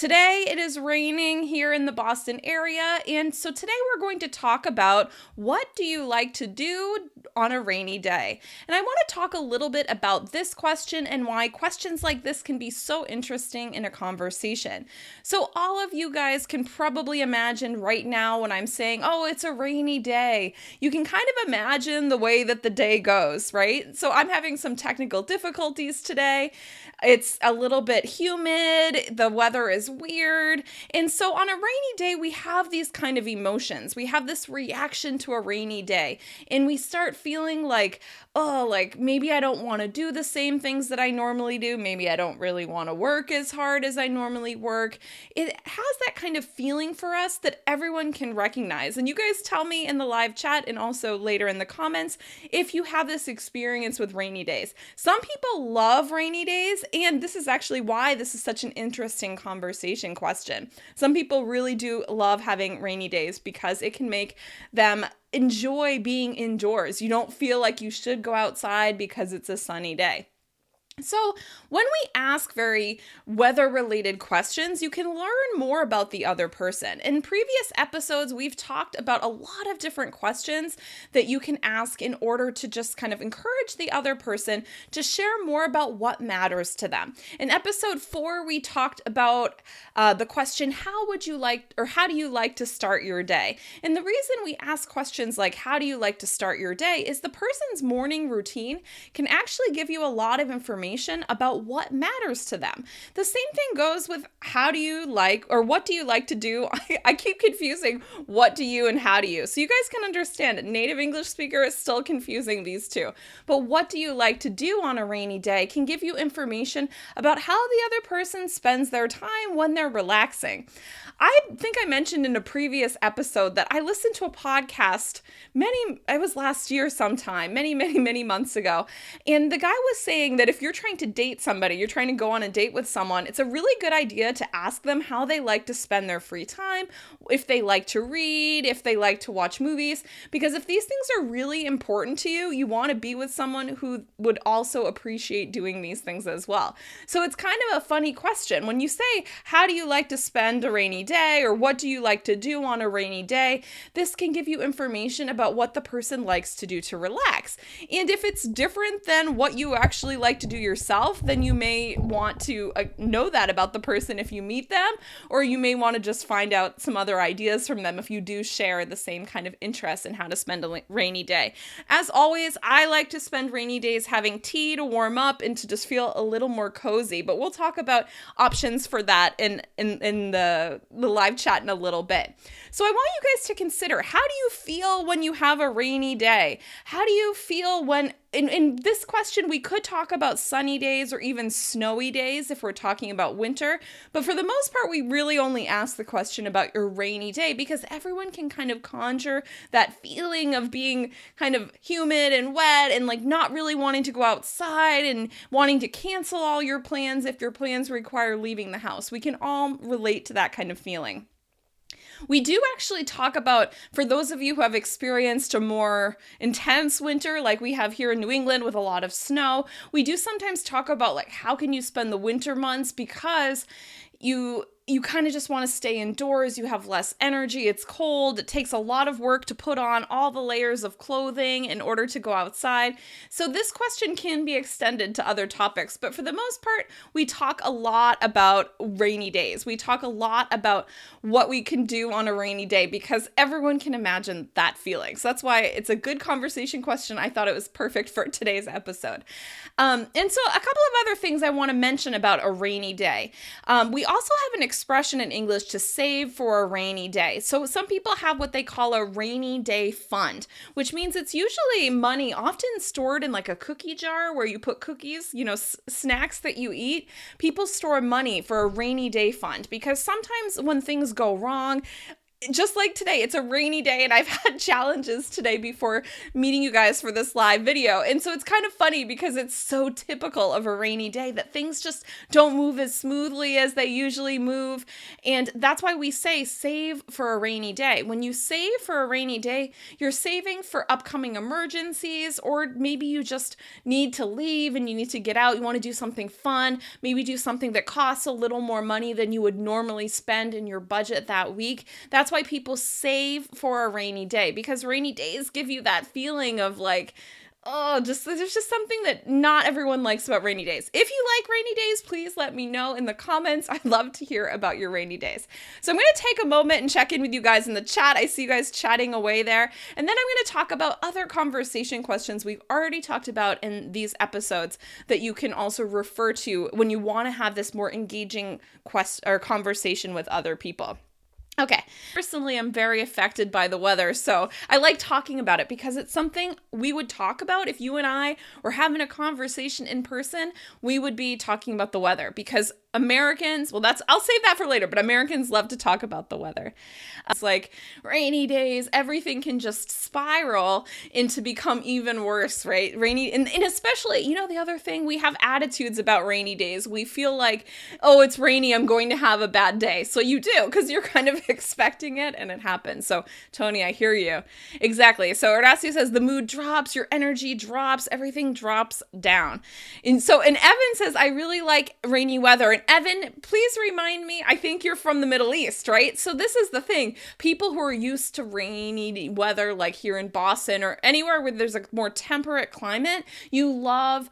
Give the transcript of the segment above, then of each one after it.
Today it is raining here in the Boston area, and so today we're going to talk about what do you like to do on a rainy day? And I want to talk a little bit about this question and why questions like this can be so interesting in a conversation. So all of you guys can probably imagine right now when I'm saying, "Oh, it's a rainy day." You can kind of imagine the way that the day goes, right? So I'm having some technical difficulties today. It's a little bit humid, the weather is weird. And so on a rainy day, we have these kind of emotions. We have this reaction to a rainy day, and we start feeling like, oh, like maybe I don't want to do the same things that I normally do. Maybe I don't really want to work as hard as I normally work. It has that kind of feeling for us that everyone can recognize. And you guys tell me in the live chat and also later in the comments if you have this experience with rainy days. Some people love rainy days, and this is actually why this is such an interesting conversation question. Some people really do love having rainy days because it can make them enjoy being indoors. You don't feel like you should go outside because it's a sunny day. So when we ask very weather-related questions, you can learn more about the other person. In previous episodes, we've talked about a lot of different questions that you can ask in order to just kind of encourage the other person to share more about what matters to them. In episode 4, we talked about the question, how do you like to start your day? And the reason we ask questions like, how do you like to start your day, is the person's morning routine can actually give you a lot of information about what matters to them. The same thing goes with what do you like to do? I keep confusing what do you and how do you. So you guys can understand, native English speaker is still confusing these two. But what do you like to do on a rainy day can give you information about how the other person spends their time when they're relaxing. I think I mentioned in a previous episode that I listened to a podcast it was last year sometime, many months ago. And the guy was saying that if you're trying to date somebody, you're trying to go on a date with someone, it's a really good idea to ask them how they like to spend their free time, if they like to read, if they like to watch movies, because if these things are really important to you, you want to be with someone who would also appreciate doing these things as well. So it's kind of a funny question. When you say, how do you like to spend a rainy day, or what do you like to do on a rainy day, this can give you information about what the person likes to do to relax. And if it's different than what you actually like to do yourself, then you may want to know that about the person if you meet them, or you may want to just find out some other ideas from them if you do share the same kind of interest in how to spend a rainy day. As always, I like to spend rainy days having tea to warm up and to just feel a little more cozy, but we'll talk about options for that in the live chat in a little bit. So I want you guys to consider, how do you feel when you have a rainy day? How do you feel when, in this question, we could talk about sunny days or even snowy days if we're talking about winter, but for the most part, we really only ask the question about your rainy day because everyone can kind of conjure that feeling of being kind of humid and wet and like not really wanting to go outside and wanting to cancel all your plans if your plans require leaving the house. We can all relate to that kind of feeling. We do actually talk about, for those of you who have experienced a more intense winter like we have here in New England with a lot of snow, we do sometimes talk about like how can you spend the winter months because you kind of just want to stay indoors, you have less energy, it's cold, it takes a lot of work to put on all the layers of clothing in order to go outside. So this question can be extended to other topics, but for the most part, we talk a lot about rainy days. We talk a lot about what we can do on a rainy day because everyone can imagine that feeling. So that's why it's a good conversation question. I thought it was perfect for today's episode. And so a couple of other things I want to mention about a rainy day. We also have an expression in English to save for a rainy day. So some people have what they call a rainy day fund, which means it's usually money often stored in like a cookie jar where you put cookies, snacks that you eat. People store money for a rainy day fund because sometimes when things go wrong, just like today, it's a rainy day and I've had challenges today before meeting you guys for this live video. And so it's kind of funny because it's so typical of a rainy day that things just don't move as smoothly as they usually move. And that's why we say save for a rainy day. When you save for a rainy day, you're saving for upcoming emergencies, or maybe you just need to leave and you need to get out. You want to do something fun, maybe do something that costs a little more money than you would normally spend in your budget that week. That's why people save for a rainy day, because rainy days give you that feeling of like, oh, there's just something that not everyone likes about rainy days. If you like rainy days, please let me know in the comments. I'd love to hear about your rainy days. So I'm going to take a moment and check in with you guys in the chat. I see you guys chatting away there. And then I'm going to talk about other conversation questions we've already talked about in these episodes that you can also refer to when you want to have this more engaging conversation with other people. Okay, personally, I'm very affected by the weather, so I like talking about it because it's something we would talk about if you and I were having a conversation in person. We would be talking about the weather because Americans, I'll save that for later, but Americans love to talk about the weather. It's like rainy days, everything can just spiral into become even worse, right? Rainy, and especially, the other thing, we have attitudes about rainy days. We feel like, oh, it's rainy, I'm going to have a bad day. So you do, because you're kind of expecting it and it happens. So Tony, I hear you. Exactly. So Horacio says the mood drops, your energy drops, everything drops down. And Evan says, I really like rainy weather. And Evan, please remind me, I think you're from the Middle East, right? So this is the thing. People who are used to rainy weather, like here in Boston or anywhere where there's a more temperate climate, we love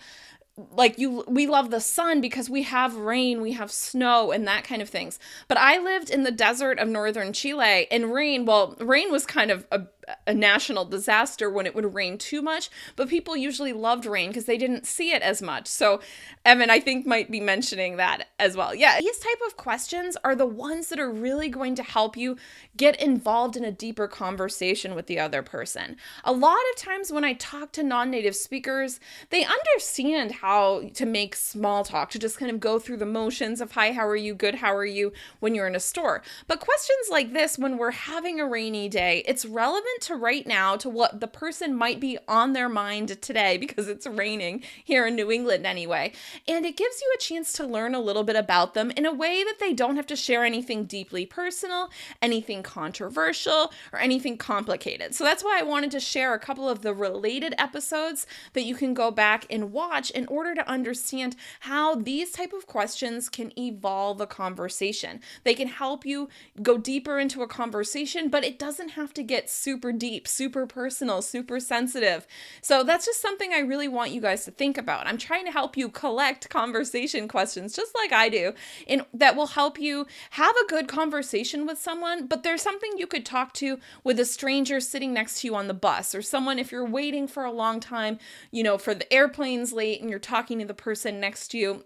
the sun because we have rain, we have snow and that kind of things. But I lived in the desert of northern Chile, and rain was kind of a national disaster when it would rain too much, but people usually loved rain because they didn't see it as much. So Evan, I think, might be mentioning that as well. Yeah, these type of questions are the ones that are really going to help you get involved in a deeper conversation with the other person. A lot of times when I talk to non-native speakers, they understand how to make small talk, to just kind of go through the motions of hi, how are you, good, how are you, when you're in a store. But questions like this, when we're having a rainy day, it's relevant to right now, to what the person might be on their mind today, because it's raining here in New England anyway. And it gives you a chance to learn a little bit about them in a way that they don't have to share anything deeply personal, anything controversial, or anything complicated. So that's why I wanted to share a couple of the related episodes that you can go back and watch in order to understand how these type of questions can evolve a conversation. They can help you go deeper into a conversation, but it doesn't have to get super deep, super personal, super sensitive. So that's just something I really want you guys to think about. I'm trying to help you collect conversation questions just like I do, and that will help you have a good conversation with someone. But there's something you could talk to with a stranger sitting next to you on the bus, or someone if you're waiting for a long time, for the airplane's late and you're talking to the person next to you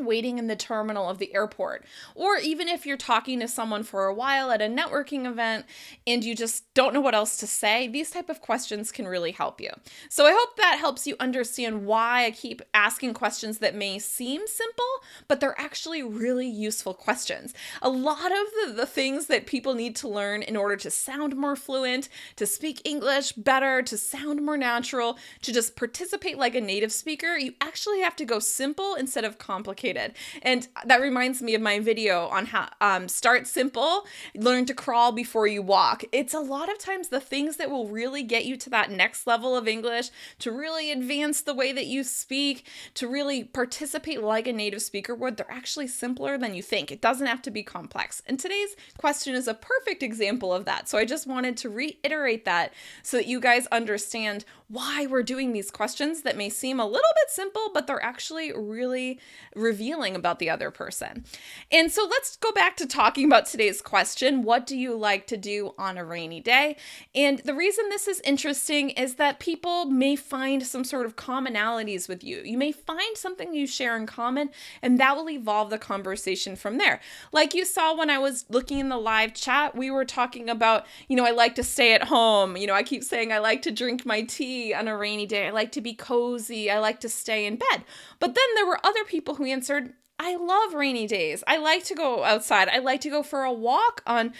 waiting in the terminal of the airport, or even if you're talking to someone for a while at a networking event and you just don't know what else to say. These type of questions can really help you. So I hope that helps you understand why I keep asking questions that may seem simple, but they're actually really useful questions. A lot of the things that people need to learn in order to sound more fluent, to speak English better, to sound more natural, to just participate like a native speaker, you actually have to go simple instead of complicated. And that reminds me of my video on how start simple, learn to crawl before you walk. It's a lot of times the things that will really get you to that next level of English, to really advance the way that you speak, to really participate like a native speaker would, they're actually simpler than you think. It doesn't have to be complex. And today's question is a perfect example of that. So I just wanted to reiterate that so that you guys understand why we're doing these questions that may seem a little bit simple, but they're actually really revealing about the other person. And so let's go back to talking about today's question. What do you like to do on a rainy day? And the reason this is interesting is that people may find some sort of commonalities with you. You may find something you share in common, and that will evolve the conversation from there. Like you saw when I was looking in the live chat, we were talking about, I like to stay at home. I keep saying I like to drink my tea on a rainy day. I like to be cozy. I like to stay in bed. But then there were other people who answered, I love rainy days. I like to go outside. I like to go for a walk on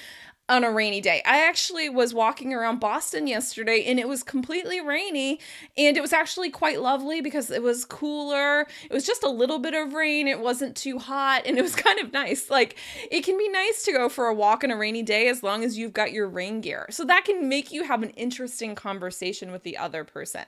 on a rainy day. I actually was walking around Boston yesterday and it was completely rainy, and it was actually quite lovely because it was cooler. It was just a little bit of rain. It wasn't too hot and it was kind of nice. Like, it can be nice to go for a walk on a rainy day as long as you've got your rain gear. So that can make you have an interesting conversation with the other person.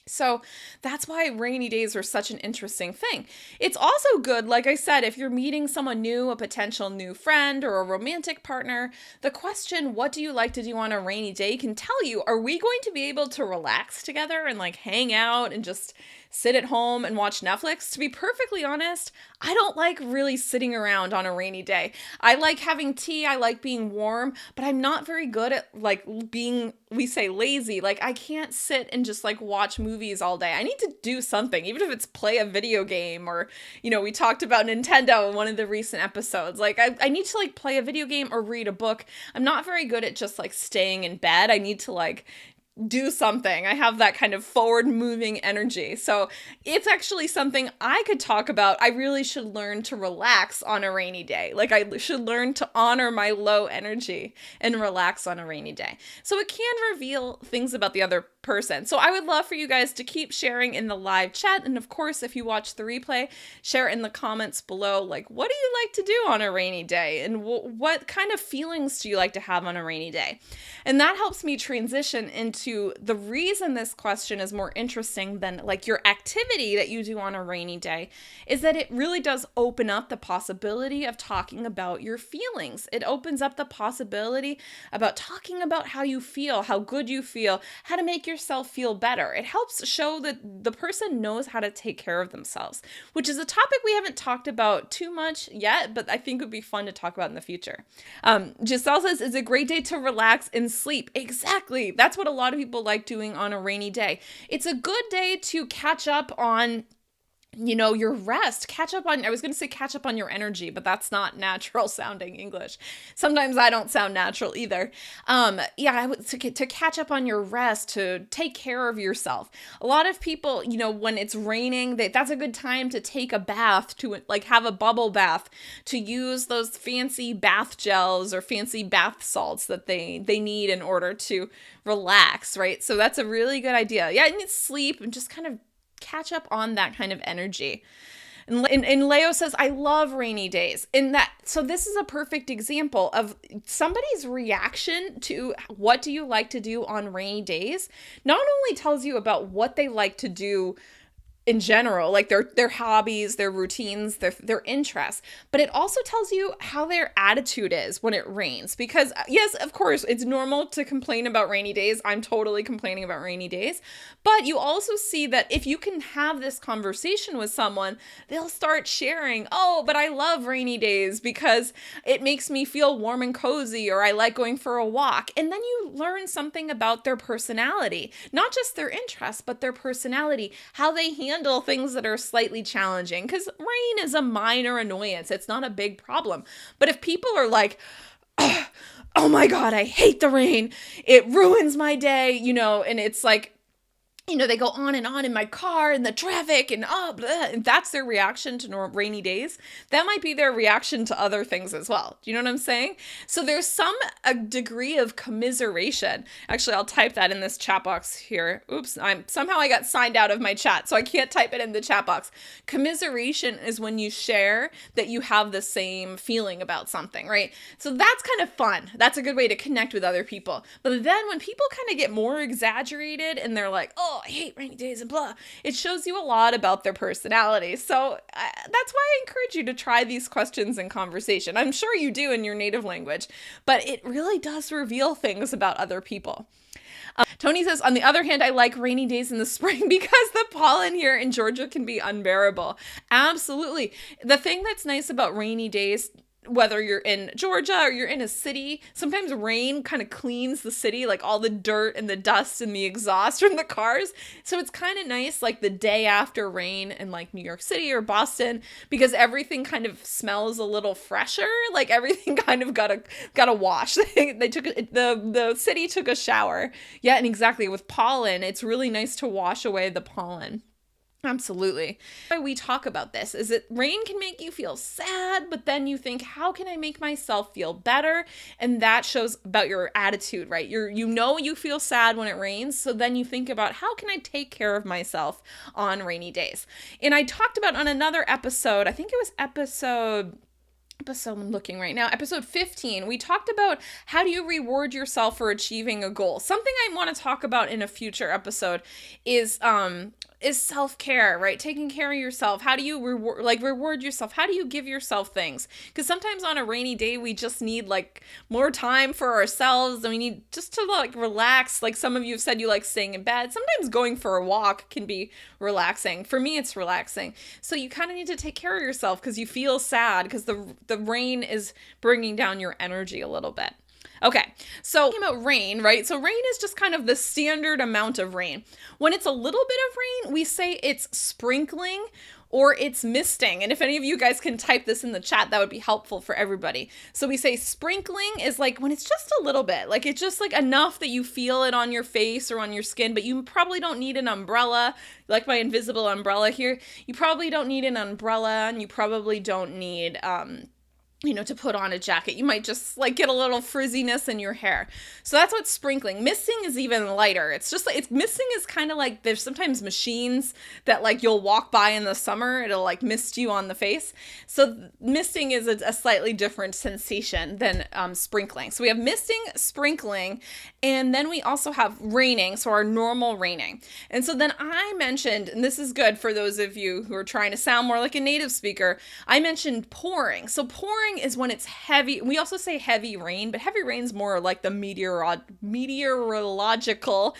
So that's why rainy days are such an interesting thing. It's also good, like I said, if you're meeting someone new, a potential new friend or a romantic partner, the question, what do you like to do on a rainy day, can tell you, are we going to be able to relax together and like hang out and just sit at home and watch Netflix? To be perfectly honest, I don't like really sitting around on a rainy day. I like having tea, I like being warm, but I'm not very good at like being, we say lazy. Like, I can't sit and just like watch movies all day. I need to do something, even if it's play a video game or, we talked about Nintendo in one of the recent episodes. Like, I need to like play a video game or read a book. I'm not very good at just like staying in bed. I need to like do something. I have that kind of forward moving energy. So it's actually something I could talk about. I really should learn to relax on a rainy day. Like, I should learn to honor my low energy and relax on a rainy day. So it can reveal things about the other person. So I would love for you guys to keep sharing in the live chat. And of course, if you watch the replay, share in the comments below, like, what do you like to do on a rainy day? And what kind of feelings do you like to have on a rainy day? And that helps me transition into the reason this question is more interesting than like your activity that you do on a rainy day, is that it really does open up the possibility of talking about your feelings. It opens up the possibility about talking about how you feel, how good you feel, how to make yourself feel better. It helps show that the person knows how to take care of themselves, which is a topic we haven't talked about too much yet, but I think would be fun to talk about in the future. Giselle says, it's a great day to relax and sleep. Exactly. That's what a lot of people like doing on a rainy day. It's a good day to catch up on your rest, catch up on your energy, but that's not natural sounding English. Sometimes I don't sound natural either. I would to catch up on your rest, to take care of yourself. A lot of people, when it's raining, that's a good time to take a bath, to like have a bubble bath, to use those fancy bath gels or fancy bath salts that they need in order to relax, right? So that's a really good idea. Yeah, and sleep and just kind of catch up on that kind of energy. And Leo says, I love rainy days. So this is a perfect example of somebody's reaction to what do you like to do on rainy days. Not only tells you about what they like to do in general, like their hobbies, their routines, their interests, but it also tells you how their attitude is when it rains. Because yes, of course, it's normal to complain about rainy days. I'm totally complaining about rainy days, but you also see that if you can have this conversation with someone, they'll start sharing, oh, but I love rainy days because it makes me feel warm and cozy, or I like going for a walk. And then you learn something about their personality, not just their interests, but their personality, how they handle things that are slightly challenging, because rain is a minor annoyance. It's not a big problem. But if people are like, oh my God, I hate the rain, it ruins my day, and it's like, they go on and in my car and the traffic and and that's their reaction to rainy days. That might be their reaction to other things as well. Do you know what I'm saying? So there's a degree of commiseration. Actually, I'll type that in this chat box here. Oops, somehow I got signed out of my chat, so I can't type it in the chat box. Commiseration is when you share that you have the same feeling about something, right? So that's kind of fun. That's a good way to connect with other people. But then when people kind of get more exaggerated and they're like, oh, I hate rainy days and blah, it shows you a lot about their personality. So that's why I encourage you to try these questions in conversation. I'm sure you do in your native language, but it really does reveal things about other people. Tony says, on the other hand, I like rainy days in the spring because the pollen here in Georgia can be unbearable. Absolutely. The thing that's nice about rainy days, whether you're in Georgia or you're in a city, sometimes rain kind of cleans the city, like all the dirt and the dust and the exhaust from the cars. So it's kind of nice, like the day after rain in like New York City or Boston, because everything kind of smells a little fresher. Like everything kind of got a wash. The city took a shower. Yeah, and exactly with pollen, it's really nice to wash away the pollen. Absolutely. Why we talk about this is that rain can make you feel sad, but then you think, how can I make myself feel better? And that shows about your attitude, right? You feel sad when it rains, so then you think about how can I take care of myself on rainy days? And I talked about on another episode, I think it was episode I'm looking right now, episode 15, we talked about how do you reward yourself for achieving a goal. Something I want to talk about in a future episode is self-care, right? Taking care of yourself. How do you reward yourself? How do you give yourself things? Because sometimes on a rainy day, we just need like more time for ourselves, and we need just to like relax. Like some of you have said you like staying in bed. Sometimes going for a walk can be relaxing. For me, it's relaxing. So you kind of need to take care of yourself because you feel sad because the rain is bringing down your energy a little bit. Okay, so talking about rain, right? So rain is just kind of the standard amount of rain. When it's a little bit of rain, we say it's sprinkling or it's misting. And if any of you guys can type this in the chat, that would be helpful for everybody. So we say sprinkling is like when it's just a little bit, like it's just like enough that you feel it on your face or on your skin, but you probably don't need an umbrella, like my invisible umbrella here. You probably don't need an umbrella, and you probably don't need, to put on a jacket. You might just like get a little frizziness in your hair. So that's what sprinkling. Misting is even lighter. It's just like, misting is kind of like, there's sometimes machines that like you'll walk by in the summer, it'll like mist you on the face. So misting is a slightly different sensation than sprinkling. So we have misting, sprinkling, and then we also have raining. So our normal raining. And so then I mentioned, and this is good for those of you who are trying to sound more like a native speaker, I mentioned pouring. So pouring is when it's heavy. We also say heavy rain, but heavy rain's more like the meteorological.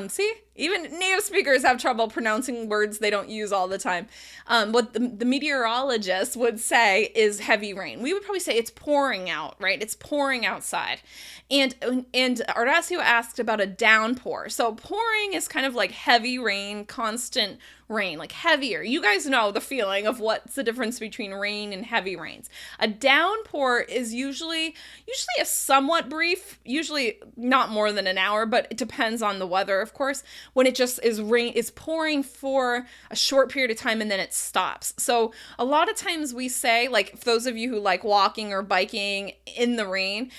See, even native speakers have trouble pronouncing words they don't use all the time. What the meteorologists would say is heavy rain. We would probably say it's pouring out, right? It's pouring outside. And Horacio asked about a downpour. So pouring is kind of like heavy rain, constant rain, like heavier. You guys know the feeling of what's the difference between rain and heavy rains. A downpour is usually a somewhat brief, usually not more than an hour, but it depends on the weather, of course, when it just is pouring for a short period of time and then it stops. So a lot of times we say, like, for those of you who like walking or biking in the rain,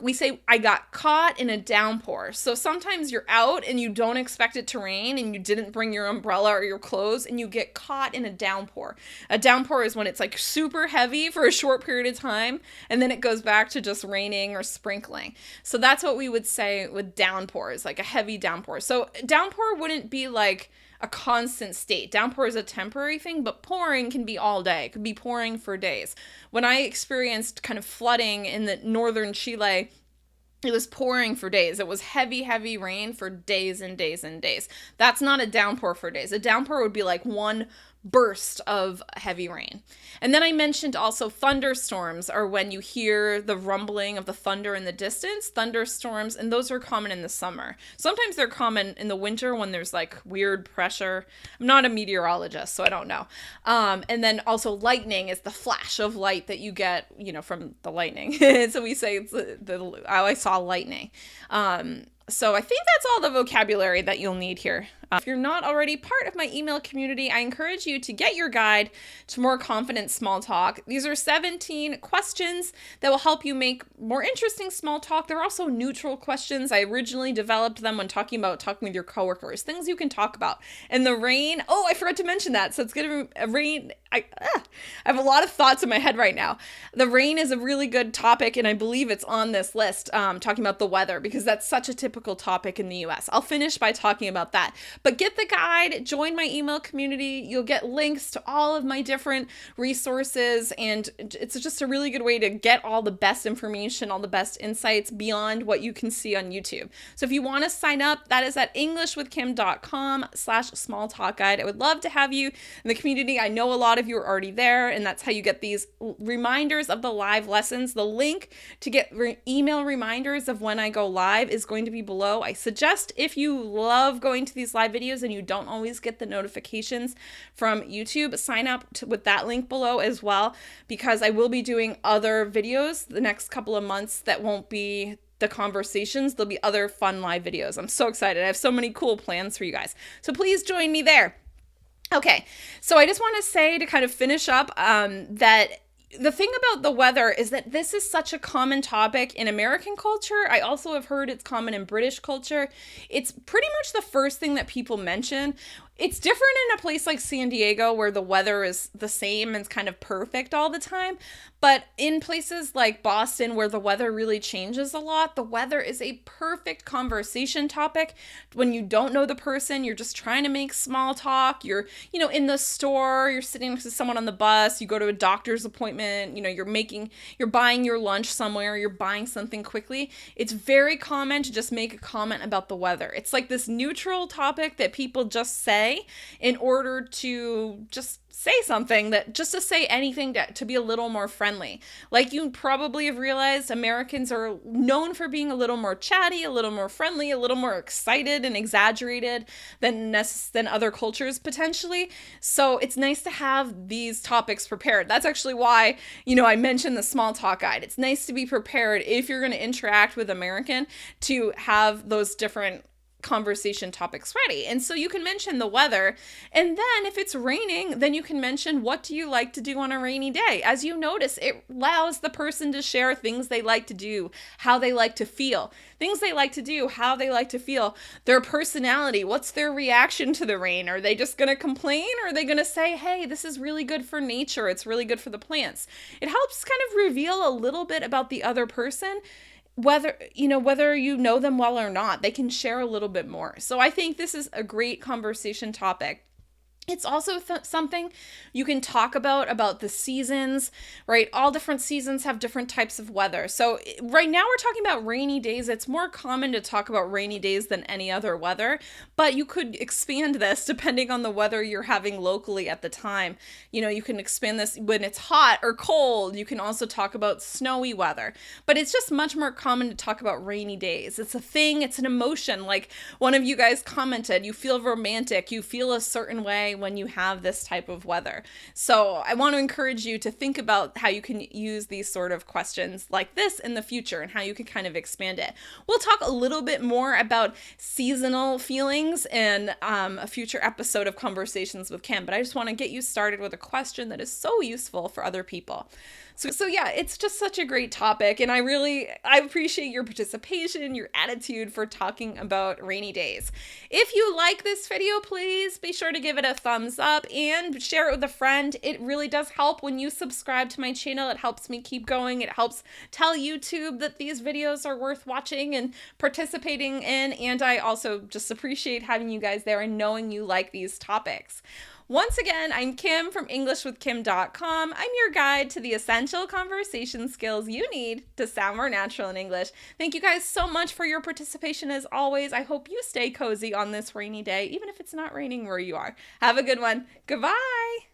we say, I got caught in a downpour. So sometimes you're out and you don't expect it to rain and you didn't bring your umbrella or your clothes and you get caught in a downpour. A downpour is when it's like super heavy for a short period of time and then it goes back to just raining or sprinkling. So that's what we would say with downpours, like a heavy downpour. So downpour wouldn't be like a constant state. Downpour is a temporary thing, but pouring can be all day. It could be pouring for days. When I experienced kind of flooding in the northern Chile, it was pouring for days. It was heavy, heavy rain for days and days and days. That's not a downpour for days. A downpour would be like one burst of heavy rain. And then I mentioned also thunderstorms are when you hear the rumbling of the thunder in the distance. Thunderstorms, and those are common in the summer. Sometimes they're common in the winter when there's like weird pressure. I'm not a meteorologist, so I don't know. And then also lightning is the flash of light that you get, from the lightning. So we say it's I saw lightning. So I think that's all the vocabulary that you'll need here. If you're not already part of my email community, I encourage you to get your guide to more confident small talk. These are 17 questions that will help you make more interesting small talk. They're also neutral questions. I originally developed them when talking with your coworkers, things you can talk about. And the rain, I forgot to mention that. So it's going to rain. I have a lot of thoughts in my head right now. The rain is a really good topic, and I believe it's on this list, talking about the weather, because that's such a typical topic in the US. I'll finish by talking about that. But get the guide, join my email community. You'll get links to all of my different resources, and it's just a really good way to get all the best information, all the best insights beyond what you can see on YouTube. So if you want to sign up, that is at englishwithkim.com/smalltalkguide. I would love to have you in the community. I know a lot of you are already there, and that's how you get these reminders of the live lessons. The link to get email reminders of when I go live is going to be below. I suggest, if you love going to these live videos and you don't always get the notifications from YouTube, sign up with that link below as well, because I will be doing other videos the next couple of months that won't be the conversations. There'll be other fun live videos. I'm so excited. I have so many cool plans for you guys. So please join me there. Okay, so I just want to say to kind of finish up that the thing about the weather is that this is such a common topic in American culture. I also have heard it's common in British culture. It's pretty much the first thing that people mention. It's different in a place like San Diego where the weather is the same and it's kind of perfect all the time. But in places like Boston where the weather really changes a lot, the weather is a perfect conversation topic. When you don't know the person, you're just trying to make small talk. You're, in the store, you're sitting next to someone on the bus, you go to a doctor's appointment, you're buying your lunch somewhere, you're buying something quickly. It's very common to just make a comment about the weather. It's like this neutral topic that people just say in order to just say something, that just to say anything to be a little more friendly. Like you probably have realized, Americans are known for being a little more chatty, a little more friendly, a little more excited and exaggerated than other cultures potentially. So it's nice to have these topics prepared. That's actually why, I mentioned the small talk guide. It's nice to be prepared if you're going to interact with American, to have those different conversation topics ready. And so you can mention the weather, and then if it's raining, then you can mention, what do you like to do on a rainy day? As you notice, it allows the person to share things they like to do, how they like to feel, things they like to do, how they like to feel, their personality, what's their reaction to the rain? Are they just going to complain, or are they going to say, hey, this is really good for nature, it's really good for the plants? It helps kind of reveal a little bit about the other person. Whether you know them well or not, they can share a little bit more. So I think this is a great conversation topic. It's also something you can talk about the seasons, right? All different seasons have different types of weather. So right now we're talking about rainy days. It's more common to talk about rainy days than any other weather, but you could expand this depending on the weather you're having locally at the time. You can expand this when it's hot or cold. You can also talk about snowy weather, but it's just much more common to talk about rainy days. It's a thing, it's an emotion. Like one of you guys commented, you feel romantic, you feel a certain way when you have this type of weather. So I want to encourage you to think about how you can use these sort of questions like this in the future and how you can kind of expand it. We'll talk a little bit more about seasonal feelings in a future episode of Conversations with Kim, but I just want to get you started with a question that is so useful for other people. So yeah, it's just such a great topic, and I appreciate your participation, your attitude for talking about rainy days. If you like this video, please be sure to give it a thumbs up and share it with a friend. It really does help when you subscribe to my channel. It helps me keep going. It helps tell YouTube that these videos are worth watching and participating in, and I also just appreciate having you guys there and knowing you like these topics. Once again, I'm Kim from EnglishWithKim.com. I'm your guide to the essential conversation skills you need to sound more natural in English. Thank you guys so much for your participation as always. I hope you stay cozy on this rainy day, even if it's not raining where you are. Have a good one. Goodbye.